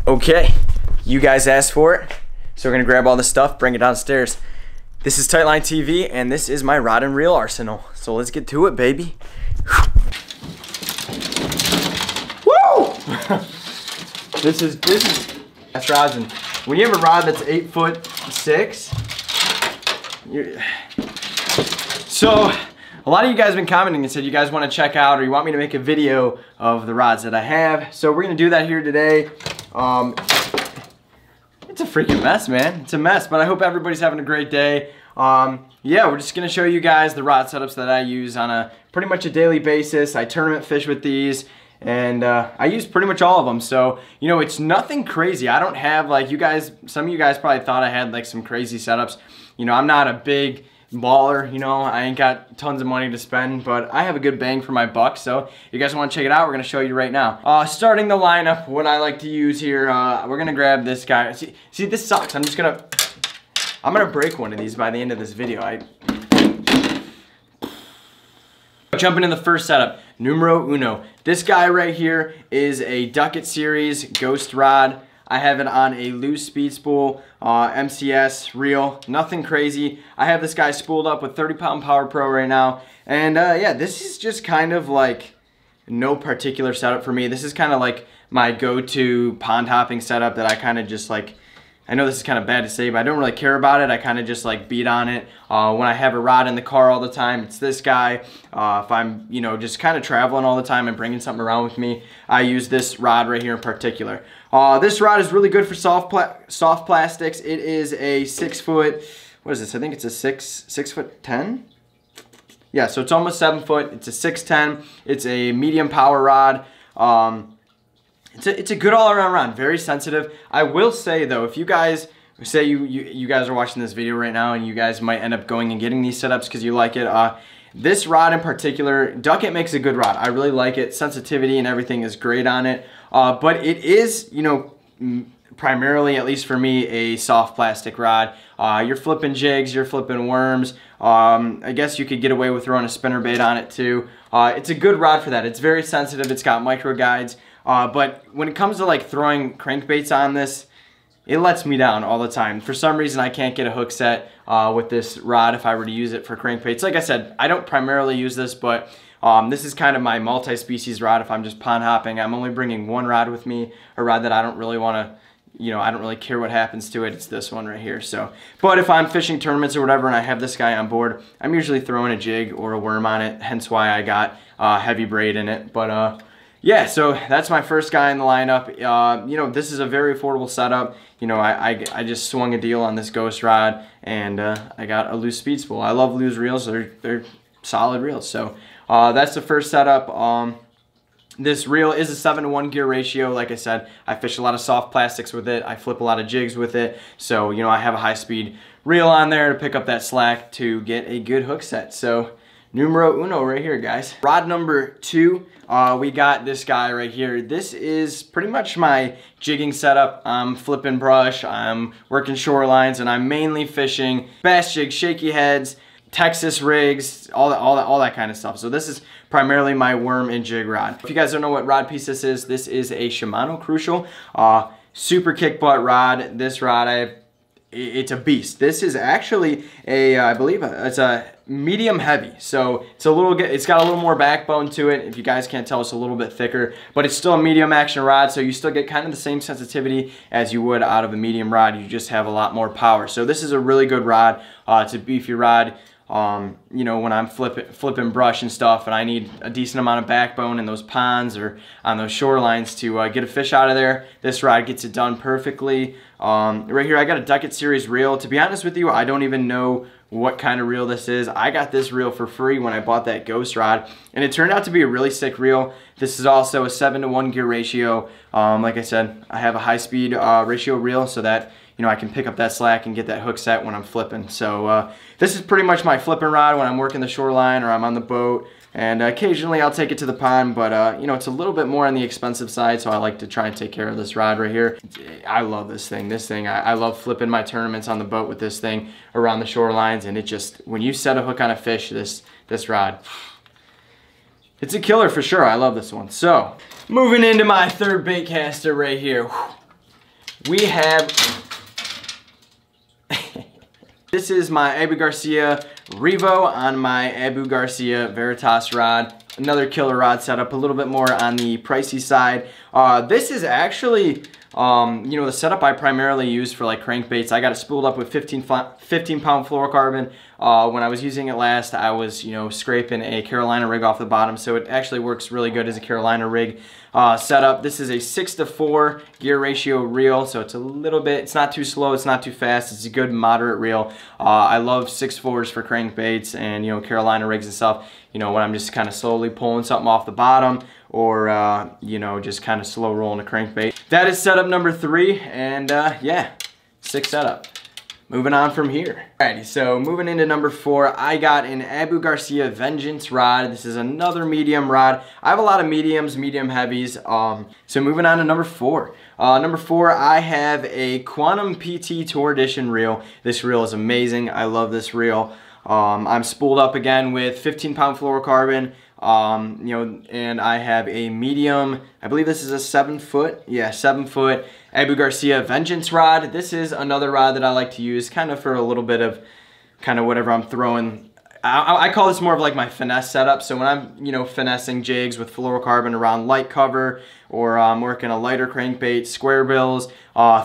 Okay, you guys asked for it, so we're gonna grab all this stuff, bring it downstairs. This is Tightline TV, and this is my rod and reel arsenal. So let's get to it, baby. Woo! This is that's rods, and when you have a rod that's 8'6", so a lot of you guys have been commenting and said you guys want to check out or you want me to make a video of the rods that I have. So we're gonna do that here today. It's a freaking mess, man. It's a mess, but I hope everybody's having a great day. Yeah, we're just gonna show you guys the rod setups that I use on a pretty much a daily basis. I tournament fish with these, and I use pretty much all of them. So, you know, it's nothing crazy. I don't have like you guys, some of you guys probably thought I had like some crazy setups. You know, I'm not a big baller, you know, I ain't got tons of money to spend, but I have a good bang for my buck. So you guys want to check it out, we're gonna show you right now. Starting the lineup, what I like to use here, we're gonna grab this guy. See, this sucks. I'm gonna break one of these by the end of this video. Jumping in the first setup, numero uno. This guy right here is a Duckett Series Ghost rod. I have it on a loose speed spool, MCS reel, nothing crazy. I have this guy spooled up with 30-pound Power Pro right now. And yeah, this is just kind of like no particular setup for me. This is kind of like my go-to pond hopping setup that I kind of just like, I know this is kind of bad to say, but I don't really care about it. I kind of just like beat on it. When I have a rod in the car all the time, it's this guy. If I'm, you know, just kind of traveling all the time and bringing something around with me, I use this rod right here in particular. This rod is really good for soft plastics. It is a 6 foot, what is this? I think it's a 6'10". Yeah, so it's almost 7 foot. It's a 6'10". It's a medium power rod. It's a good all-around rod, very sensitive. I will say though, if you guys say you guys are watching this video right now and you guys might end up going and getting these setups because you like it, this rod in particular, Duckett makes a good rod. I really like it. Sensitivity and everything is great on it, but it is, you know, primarily, at least for me, a soft plastic rod. You're flipping jigs, you're flipping worms. I guess you could get away with throwing a spinnerbait on it too. It's a good rod for that. It's very sensitive. It's got micro guides. But when it comes to like throwing crankbaits on this, it lets me down all the time. For some reason, I can't get a hook set with this rod if I were to use it for crankbaits. Like I said, I don't primarily use this, but this is kind of my multi-species rod. If I'm just pond hopping, I'm only bringing one rod with me, a rod that I don't really want to, you know, I don't really care what happens to it. It's this one right here. So, but if I'm fishing tournaments or whatever and I have this guy on board, I'm usually throwing a jig or a worm on it, hence why I got heavy braid in it. But yeah, so that's my first guy in the lineup. You know, this is a very affordable setup. You know, I just swung a deal on this Ghost rod, and I got a loose speed spool. I love loose reels. They're solid reels. So that's the first setup. This reel is a 7-to-1 gear ratio. Like I said, I fish a lot of soft plastics with it. I flip a lot of jigs with it. So, you know, I have a high-speed reel on there to pick up that slack to get a good hook set. So, numero uno right here, guys. Rod number 2, we got this guy right here. This is pretty much my jigging setup. I'm flipping brush, I'm working shorelines, and I'm mainly fishing bass jigs, shaky heads, Texas rigs, all that kind of stuff. So this is primarily my worm and jig rod. If you guys don't know what rod piece this is a Shimano Crucial, super kick butt rod. This rod, it's a beast. This is actually a, I believe it's a medium heavy. So it's it's got a little more backbone to it. If you guys can't tell, it's a little bit thicker, but it's still a medium action rod. So you still get kind of the same sensitivity as you would out of a medium rod. You just have a lot more power. So this is a really good rod. It's a beefy rod. You know, when I'm flipping brush and stuff and I need a decent amount of backbone in those ponds or on those shorelines to get a fish out of there, this rod gets it done perfectly. Right here I got a Duckett Series reel. To be honest with you, I don't even know what kind of reel this is. I got this reel for free when I bought that Ghost rod, and it turned out to be a really sick reel. This is also a 7-to-1 gear ratio. Like I said, I have a high speed ratio reel so that, you know, I can pick up that slack and get that hook set when I'm flipping. So this is pretty much my flipping rod when I'm working the shoreline or I'm on the boat. And occasionally I'll take it to the pond, but you know, it's a little bit more on the expensive side, so I like to try and take care of this rod right here. I love this thing. I love flipping my tournaments on the boat with this thing around the shorelines, and it just, when you set a hook on a fish, this rod, it's a killer for sure. I love this one. So, moving into my third bait caster right here. we have, this is my Abu Garcia Revo on my Abu Garcia Veritas rod. Another killer rod setup, a little bit more on the pricey side. This is actually, you know, the setup I primarily use for like crankbaits. I got it spooled up with 15 pound fluorocarbon. When I was using it last, I was, you know, scraping a Carolina rig off the bottom, so it actually works really good as a Carolina rig setup. This is a 6:4 gear ratio reel, so it's a little bit, it's not too slow, it's not too fast, it's a good moderate reel. I love 6.4s for crankbaits and, you know, Carolina rigs and stuff. You know, when I'm just kind of slowly pulling something off the bottom, or you know, just kind of slow rolling a crankbait. That is setup number 3, and yeah, 6 setup. Moving on from here. Alrighty, so moving into number 4, I got an Abu Garcia Vengeance rod. This is another medium rod. I have a lot of mediums, medium heavies. So moving on to number 4. Number 4, I have a Quantum PT Tour Edition reel. This reel is amazing. I love this reel. I'm spooled up again with 15 pound fluorocarbon. You know, and I have a medium, I believe this is a 7 foot, yeah, 7 foot Abu Garcia Vengeance rod. This is another rod that I like to use kind of for a little bit of kind of whatever I'm throwing. I call this more of like my finesse setup. So when I'm, you know, finessing jigs with fluorocarbon around light cover, or I'm working a lighter crankbait, square bills,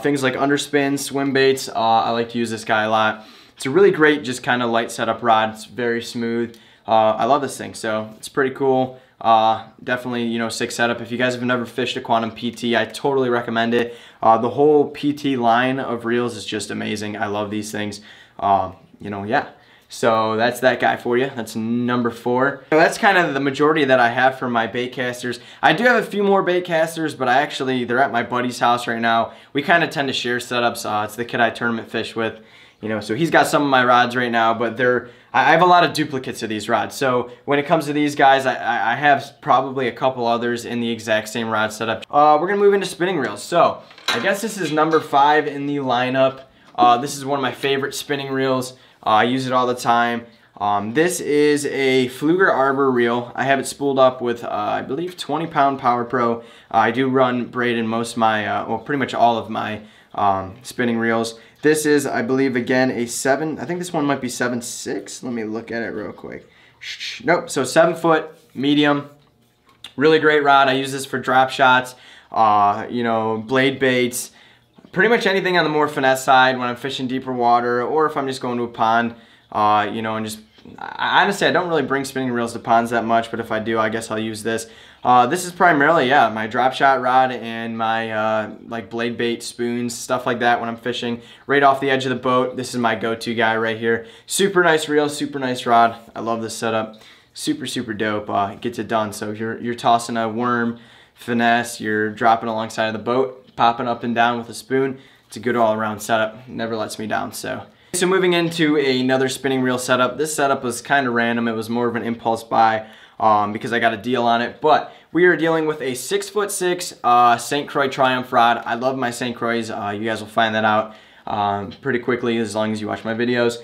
things like underspins, swim baits, I like to use this guy a lot. It's a really great, just kind of light setup rod. It's very smooth. I love this thing, so it's pretty cool. Definitely, you know, 6 setup. If you guys have never fished a Quantum PT, I totally recommend it. The whole PT line of reels is just amazing. I love these things. You know, yeah. So that's that guy for you. That's number 4. So that's kind of the majority that I have for my bait casters. I do have a few more bait casters, but they're at my buddy's house right now. We kind of tend to share setups. It's the kid I tournament fish with. You know, so he's got some of my rods right now, but I have a lot of duplicates of these rods. So when it comes to these guys, I have probably a couple others in the exact same rod setup. We're gonna move into spinning reels. So I guess this is number 5 in the lineup. This is one of my favorite spinning reels. I use it all the time. This is a Pflueger Arbor reel. I have it spooled up with, I believe, 20 pound Power Pro. I do run braid in most of my, well, pretty much all of my spinning reels. This is, I believe, again, a 7, I think this one might be 7.6. Let me look at it real quick. Nope, so 7 foot, medium. Really great rod. I use this for drop shots, you know, blade baits, pretty much anything on the more finesse side when I'm fishing deeper water, or if I'm just going to a pond, you know, and just, honestly, I don't really bring spinning reels to ponds that much, but if I do, I guess I'll use this. This is primarily, yeah, my drop shot rod and my like blade bait spoons, stuff like that when I'm fishing right off the edge of the boat. This is my go-to guy right here. Super nice reel, super nice rod. I love this setup. Super, super dope. It gets it done. So if you're tossing a worm, finesse, you're dropping alongside of the boat, popping up and down with a spoon, it's a good all-around setup. Never lets me down, so. So moving into another spinning reel setup. This setup was kind of random. It was more of an impulse buy. Because I got a deal on it, but we are dealing with a 6'6" St. Croix Triumph rod. I love my St. Croix. You guys will find that out pretty quickly as long as you watch my videos.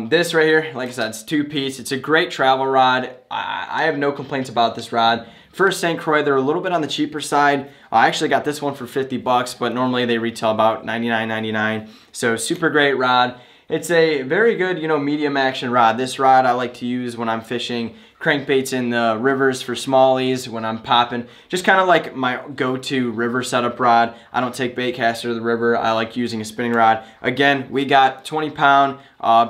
This right here, like I said, it's 2-piece. It's a great travel rod. I have no complaints about this rod. For St. Croix, they're a little bit on the cheaper side. I actually got this one for 50 bucks, but normally they retail about $99.99. So super great rod. It's a very good, you know, medium action rod. This rod I like to use when I'm fishing crankbaits in the rivers for smallies, when I'm popping. Just kind of like my go-to river setup rod. I don't take bait caster to the river. I like using a spinning rod. Again, we got 20 pound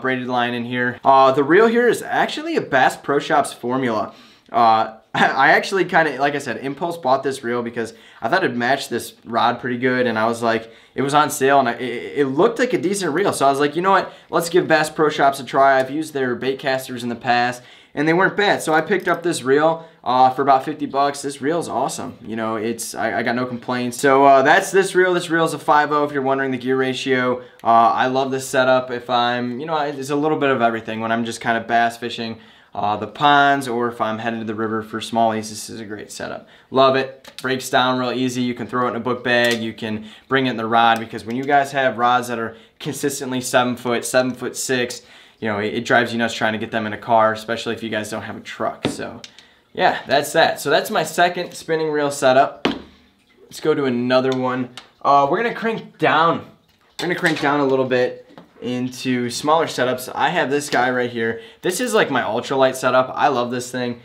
braided line in here. The reel here is actually a Bass Pro Shops formula. I actually kind of, like I said, impulse bought this reel because I thought it'd match this rod pretty good, and I was like, it was on sale, and it looked like a decent reel, so I was like, you know what, let's give Bass Pro Shops a try. I've used their bait casters in the past, and they weren't bad, so I picked up this reel for about 50 bucks. This reel's awesome. You know, I got no complaints. So that's this reel. This reel's a 5.0 if you're wondering the gear ratio. I love this setup if I'm, you know, it's a little bit of everything. When I'm just kind of bass fishing the ponds, or if I'm headed to the river for smallies, this is a great setup. Love it. Breaks down real easy. You can throw it in a book bag. You can bring it in the rod, because when you guys have rods that are consistently 7 foot, 7'6", you know, it drives you nuts trying to get them in a car, especially if you guys don't have a truck. So yeah, that's that. So that's my second spinning reel setup. Let's go to another one. We're gonna crank down. We're gonna crank down a little bit into smaller setups. I have this guy right here. This is like my ultralight setup. I love this thing.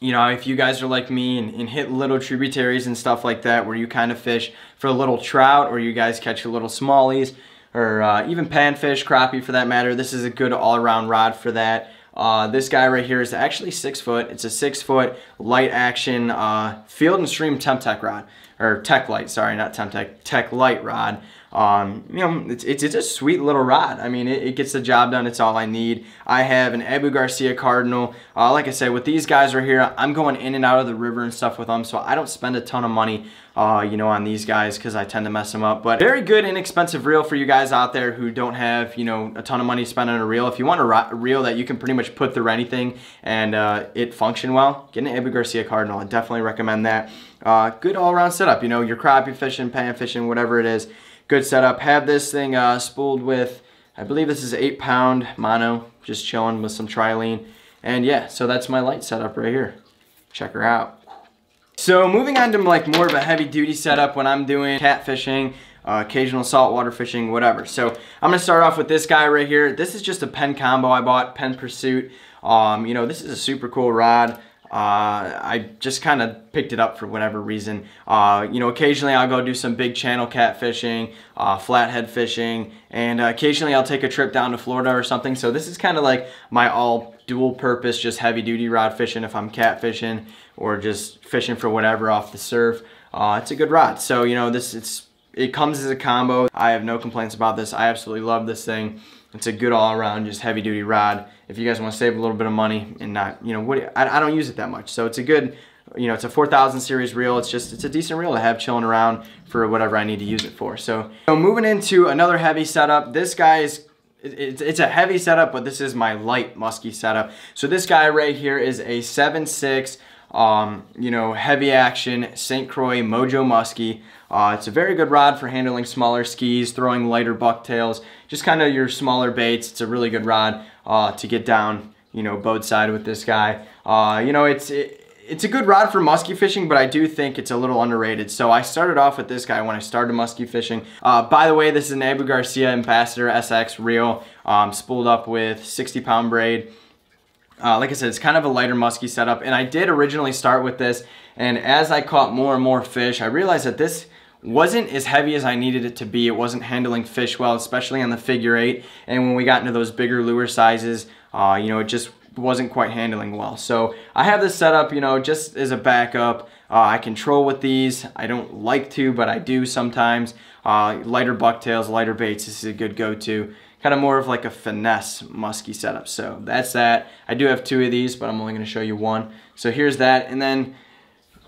You know, if you guys are like me and hit little tributaries and stuff like that, where you kind of fish for a little trout, or you guys catch a little smallies, or even panfish, crappie for that matter, this is a good all-around rod for that. This guy right here is actually 6 foot. It's a 6 foot light action Field and Stream Temp-Tech rod, or Tech-Lite, sorry, not Temp-Tech, Tech-Lite rod. You know, it's a sweet little rod. I mean, it gets the job done. It's all I need. I have an Abu Garcia Cardinal. Like I said, with these guys right here, I'm going in and out of the river and stuff with them, so I don't spend a ton of money, you know, on these guys because I tend to mess them up. But very good, inexpensive reel for you guys out there who don't have, you know, a ton of money to spend on a reel. If you want a reel that you can pretty much put through anything and it function well, get an Abu Garcia Cardinal. I definitely recommend that. Good all-around setup. You know, your crappie fishing, pan fishing, whatever it is. Good setup. Have this thing spooled with, I believe this is 8-pound mono, just chilling with some trilene. And yeah, so that's my light setup right here. Check her out. So moving on to like more of a heavy duty setup when I'm doing cat fishing, occasional saltwater fishing, whatever. So I'm gonna start off with this guy right here. This is just a Penn combo I bought, Penn Pursuit. You know, this is a super cool rod. I just kind of picked it up for whatever reason. You know, occasionally I'll go do some big channel cat fishing, flathead fishing, and occasionally I'll take a trip down to Florida or something. So this is kind of like my all dual purpose, just heavy duty rod fishing if I'm cat fishing or just fishing for whatever off the surf. It's a good rod. So, you know, it comes as a combo. I have no complaints about this. I absolutely love this thing. It's a good all-around, just heavy-duty rod. If you guys want to save a little bit of money and not, you know, I don't use it that much. So it's a good, you know, it's a 4000 series reel. It's a decent reel to have chilling around for whatever I need to use it for. So moving into another heavy setup. This guy is, it's a heavy setup, but this is my light musky setup. So this guy right here is a 7.6, you know, heavy action St. Croix Mojo Muskie. It's a very good rod for handling smaller skis, throwing lighter bucktails, just kind of your smaller baits. It's a really good rod to get down, you know, boat side with this guy. You know, it's a good rod for muskie fishing, but I do think it's a little underrated. So I started off with this guy when I started muskie fishing. By the way, this is an Abu Garcia Ambassador SX reel, spooled up with 60-pound braid. Like I said, it's kind of a lighter musky setup, and I did originally start with this, and as I caught more and more fish, I realized that this wasn't as heavy as I needed it to be. It wasn't handling fish well, especially on the figure 8, and when we got into those bigger lure sizes, you know, it just wasn't quite handling well. So I have this set up, you know, just as a backup. I control with these. I don't like to, but I do sometimes. Lighter bucktails, lighter baits, this is a good go-to. Kind of more of like a finesse musky setup. So that's that. I do have 2 of these, but I'm only going to show you one. So here's that, and then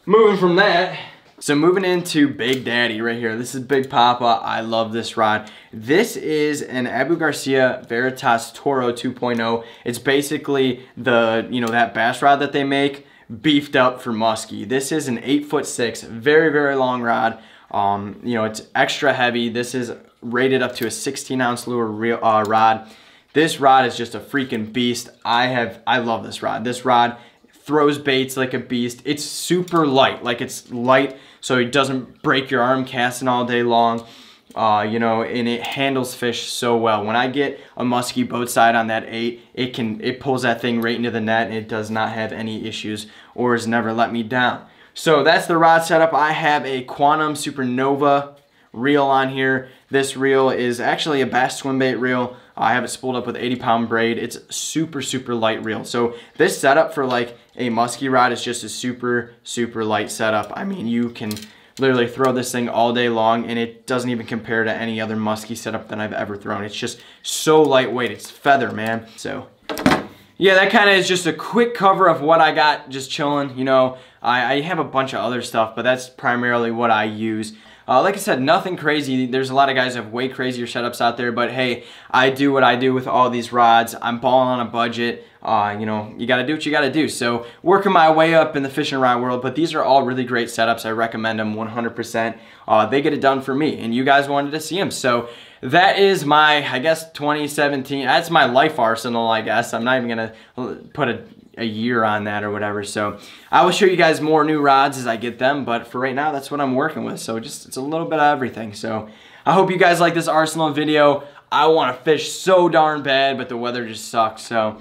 moving from that, so moving into Big Daddy right here. This is Big Papa. I love this rod. This is an Abu Garcia Veritas Toro 2.0. It's basically the, you know, that bass rod that they make beefed up for muskie. This is an 8'6", very, very long rod. You know, it's extra heavy. This is rated up to a 16-ounce lure rod. This rod is just a freaking beast. I love this rod. This rod throws baits like a beast. It's super light, like it's light so it doesn't break your arm casting all day long. You know, and it handles fish so well. When I get a muskie boat side on that 8, it pulls that thing right into the net, and it does not have any issues or has never let me down. So that's the rod setup. I have a Quantum Supernova reel on here. This reel is actually a bass swim bait reel. I have it spooled up with 80-pound braid. It's super, super light reel. So this setup for like a muskie rod is just a super, super light setup. I mean, you can literally throw this thing all day long, and it doesn't even compare to any other muskie setup that I've ever thrown. It's just so lightweight. It's feather, man. So yeah, that kind of is just a quick cover of what I got just chilling. You know, I have a bunch of other stuff, but that's primarily what I use. Like I said, nothing crazy. There's a lot of guys that have way crazier setups out there, but hey, I do what I do with all these rods. I'm balling on a budget. You know, you gotta do what you gotta do. So working my way up in the fishing rod world, but these are all really great setups. I recommend them 100%. They get it done for me, and you guys wanted to see them. So that is my, I guess, 2017. That's my life arsenal, I guess. I'm not even gonna put a a year on that or whatever. So I will show you guys more new rods as I get them, but for right now, that's what I'm working with. So just, it's a little bit of everything. So I hope you guys like this arsenal video. I want to fish so darn bad, but the weather just sucks. So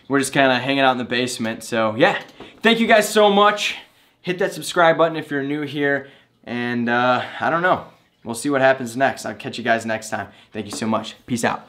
we're just kind of hanging out in the basement. So yeah, thank you guys so much. Hit that subscribe button if you're new here. And I don't know. We'll see what happens next. I'll catch you guys next time. Thank you so much. Peace out.